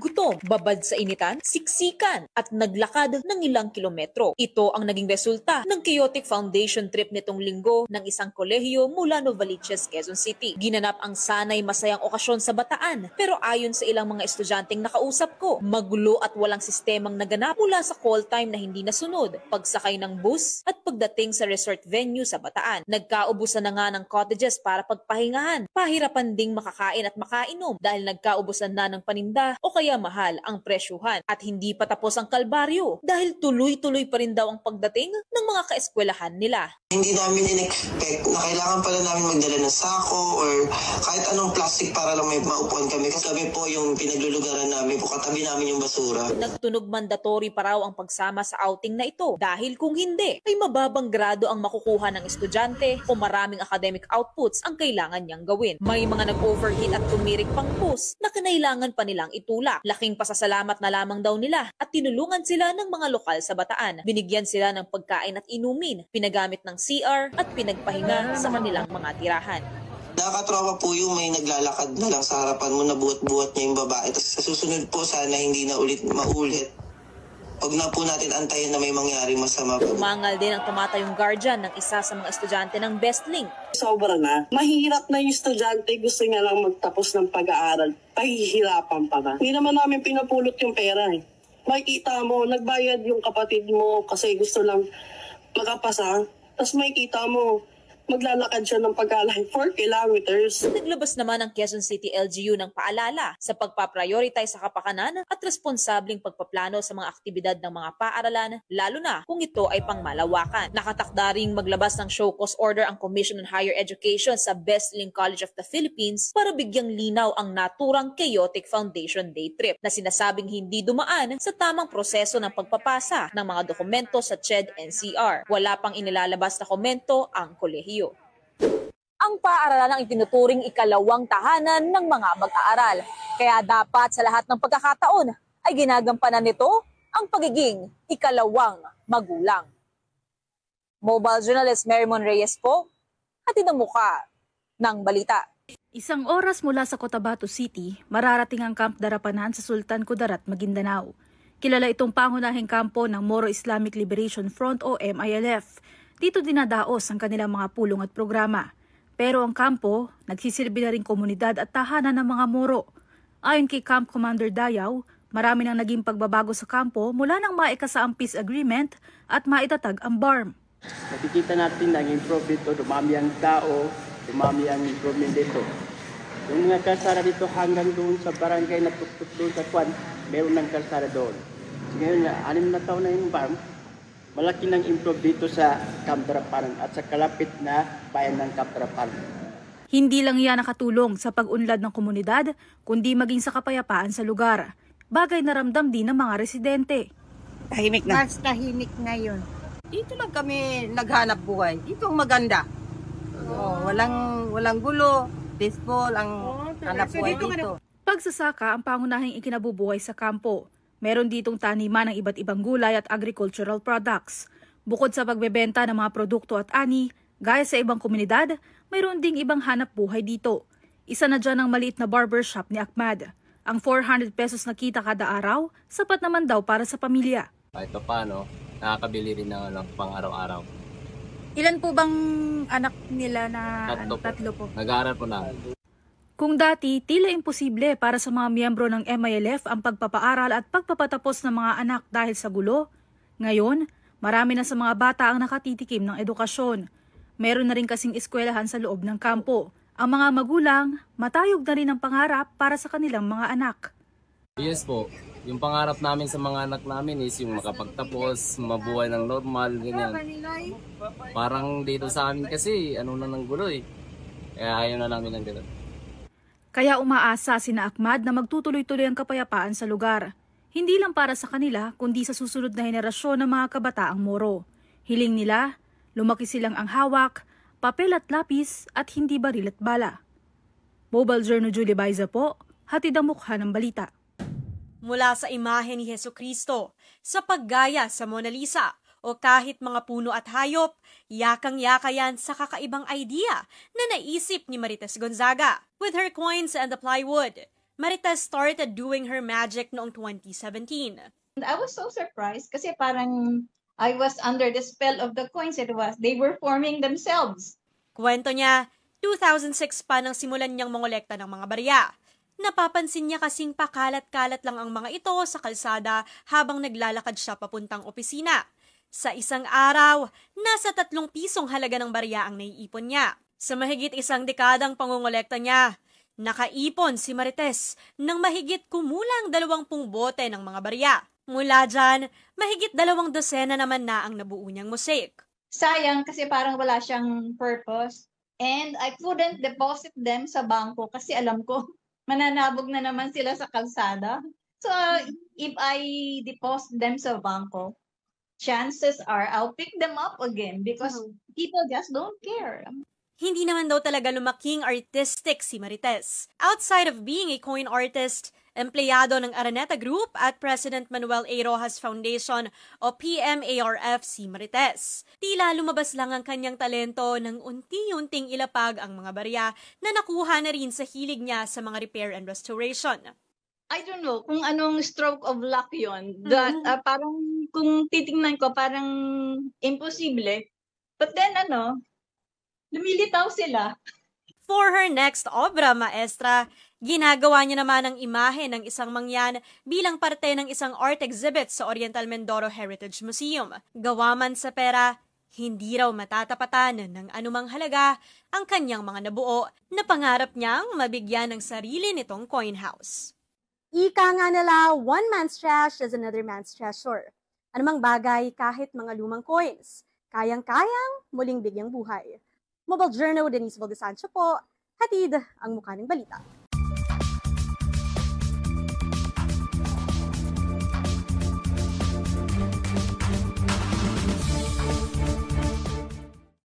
gutom, babad sa initan, siksikan at naglakad ng ilang kilometro. Ito ang naging resulta ng chaotic foundation trip nitong linggo ng isang kolehiyo mula Novaliches, Quezon City. Ginanap ang sanay masayang okasyon sa Bataan, pero ayon sa ilang mga estudyanteng nakausap ko, magulo at walang sistemang naganap mula sa call time na hindi nasunod, pagsakay ng bus at pagdating sa resort venue sa Bataan. Nagkaubusan na nga ng cottages para pagpahingahan, pahirapan ding makakain at makainom dahil nagkaubusan na ng paninda o kaya mahal ang presyuhan. At hindi pa tapos ang kalbaryo dahil tuloy-tuloy pa rin daw ang pagdating ng mga kaeskwelahan nila. Hindi namin in-expect na kailangan pala namin magdala ng sako or kahit anong plastic para lang may maupuan kami. Kasi kami po yung pinaglulugaran namin po, katabi namin yung basura. Nagtunog mandatory pa raw ang pagsama sa outing na ito dahil kung hindi ay mababang grado ang makukuha ng estudyante o maraming academic outputs ang kailangan niyang gawin. May mga nag-overheat at tumirik pang post na kinailangan pa nilang itulak. Laking pasasalamat na lamang daw nila at tinulungan sila ng mga lokal sa Bataan. Binigyan sila ng pagkain at inumin, pinagamit ng CR at pinagpahinga sa kanilang mga tirahan. Nakakatrawa po yung may naglalakad na lang sa harapan mo na buhat-buhat niya yung babae. Tapos sa susunod po sana hindi na maulit. Huwag na po natin antayin na may mangyari masama. Umangal din ang tumatayong guardian ng isa sa mga estudyante ng BestLink. Sobra na. Mahirap na yung estudyante, gusto niya lang magtapos ng pag-aaral. Pahihirapan pa na. Hindi naman namin pinapulot yung pera eh. Makikita mo, nagbayad yung kapatid mo kasi gusto lang makapasa. Tapos makikita mo, maglalakad siya ng pag-alay 4 kilometers. Naglabas naman ang Quezon City LGU ng paalala sa pagpaprioritize sa kapakanan at responsableng pagpaplano sa mga aktibidad ng mga paaralan, lalo na kung ito ay pangmalawakan. Nakatakda ring maglabas ng show cause order ang Commission on Higher Education sa BestLink College of the Philippines para bigyang linaw ang naturang chaotic foundation day trip na sinasabing hindi dumaan sa tamang proseso ng pagpapasa ng mga dokumento sa CHED-NCR. Wala pang inilalabas na komento ang kolehiyo. Ang paaralan ang itinuturing ikalawang tahanan ng mga mag-aaral. Kaya dapat sa lahat ng pagkakataon ay ginagampanan nito ang pagiging ikalawang magulang. Mobile journalist Marymon Reyes po, hatid ang muka ng balita. Isang oras mula sa Cotabato City, mararating ang Camp Darapanan sa Sultan Kudarat, Maguindanao. Kilala itong pangunahing kampo ng Moro Islamic Liberation Front o MILF. Dito dinadaos ang kanilang mga pulong at programa. Pero ang kampo, nagsisilbi na rin komunidad at tahanan ng mga Moro. Ayon kay Camp Commander Dayaw, marami nang naging pagbabago sa kampo mula nang maikasa ang peace agreement at maitatag ang BARM. Nakikita natin nag-improve dito, dumami ang tao, dumami ang improvement dito. Yung mga kalsada dito hanggang doon sa barangay na tuktok doon sa Kwan, meron ng kalsada doon. Ngayon, 6 na taon na yung BARM. Malaki nang improve dito sa Camp Darapanan at sa kalapit na bayan ng Camp Darapanan. Hindi lang yan nakatulong sa pag-unlad ng komunidad, kundi maging sa kapayapaan sa lugar. Bagay na ramdam din ng mga residente. Tahimik na. Mas tahimik ngayon. Dito lang kami naghanap buhay. Dito ang maganda. Walang gulo, peaceful ang hanap buhay dito. Pagsasaka ang pangunahing ikinabubuhay sa kampo. Meron ditong taniman ng iba't ibang gulay at agricultural products. Bukod sa pagbebenta ng mga produkto at ani, gaya sa ibang komunidad, mayroon ding ibang hanap buhay dito. Isa na dyan ang maliit na barbershop ni Ahmad. Ang 400 pesos na kita kada araw, sapat naman daw para sa pamilya. Kahit paano, nakakabili rin ng pang araw-araw. Ilan po bang anak nila na tatlo po? Nag-aaral po na. Kung dati, tila imposible para sa mga miyembro ng MILF ang pagpapaaral at pagpapatapos ng mga anak dahil sa gulo, ngayon, marami na sa mga bata ang nakatitikim ng edukasyon. Meron na rin kasing eskwelahan sa loob ng kampo. Ang mga magulang, matayog na rin ang pangarap para sa kanilang mga anak. Yes po, yung pangarap namin sa mga anak namin is yung makapagtapos, mabuhay ng normal, ganyan. Parang dito sa amin kasi, na ng gulo eh. Kaya ayaw na namin ng gano'n. Kaya umaasa sina Ahmad na magtutuloy-tuloy ang kapayapaan sa lugar. Hindi lang para sa kanila, kundi sa susunod na henerasyon ng mga kabataang Moro. Hiling nila, lumaki silang ang hawak, papel at lapis at hindi baril at bala. Mobile Journal Julie Baiza po, hatid ang mukha ng balita. Mula sa imahe ni Hesukristo, sa paggaya sa Mona Lisa, o kahit mga puno at hayop, yakang-yaka yan sa kakaibang idea na naisip ni Marites Gonzaga. With her coins and the plywood, Marites started doing her magic noong 2017. I was so surprised kasi parang I was under the spell of the coins. They were forming themselves. Kwento niya, 2006 pa nang simulan niyang mangolekta ng mga barya. Napapansin niya kasing pakalat-kalat lang ang mga ito sa kalsada habang naglalakad siya papuntang opisina. Sa isang araw, nasa 3 pisong halaga ng barya ang naiipon niya. Sa mahigit 1 dekadang pangongolekta niya, nakaipon si Marites ng mahigit kumulang 20 bote ng mga barya. Mula dyan, mahigit 2 dosena naman na ang nabuo niyang mosaic. Sayang kasi parang wala siyang purpose. And I couldn't deposit them sa bangko kasi alam ko, mananabog na naman sila sa kalsada. So, if I deposit them sa bangko, chances are I'll pick them up again because people just don't care. Hindi naman daw talaga lumaking artistic si Marites. Outside of being a coin artist, empleyado ng Araneta Group at President Manuel A. Rojas Foundation o PMARF si Marites. Tila lumabas lang ang kanyang talento nang unti-unting ilapag ang mga barya na nakuha na rin sa hilig niya sa mga repair and restoration. I don't know kung anong stroke of luck yun. Parang kung titingnan ko, parang imposible. But then lumilitaw sila. For her next obra maestra, ginagawa niya naman ang imahe ng isang mangyan bilang parte ng isang art exhibit sa Oriental Mindoro Heritage Museum. Gawa man sa pera, hindi raw matatapatan ng anumang halaga ang kanyang mga nabuo na pangarap niyang mabigyan ng sarili nitong coin house. Ika nga nila, one man's trash is another man's treasure. Anumang bagay kahit mga lumang coins, kayang-kayang muling bigyang buhay. Mobile Journal, Denise Valdesancho po, hatid ang mukha ng balita.